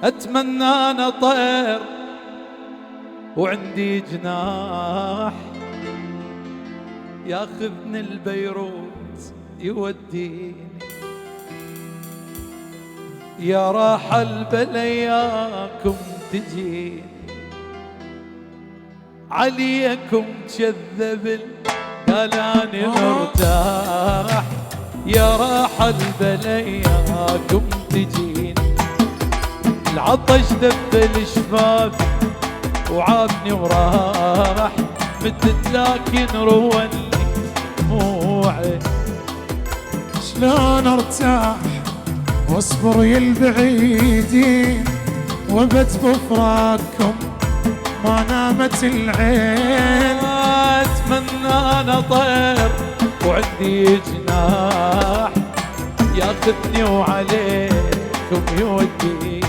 أتمنى أنا طير وعندي جناح ياخذني البيروت يوديني، يا راحل بلياكم تجيني، عليكم كذب قال أنا مرتاح، يا راحل بلياكم تجيني، العطش ذب الشفاف وعافني وراح، مدت لكن رواني دموعي، شلون ارتاح واصبر يا البعيدين، وبت بفراقكم ما نامت العين. اتمنى انا طير وعندي جناح ياخذني وعليكم يوديني،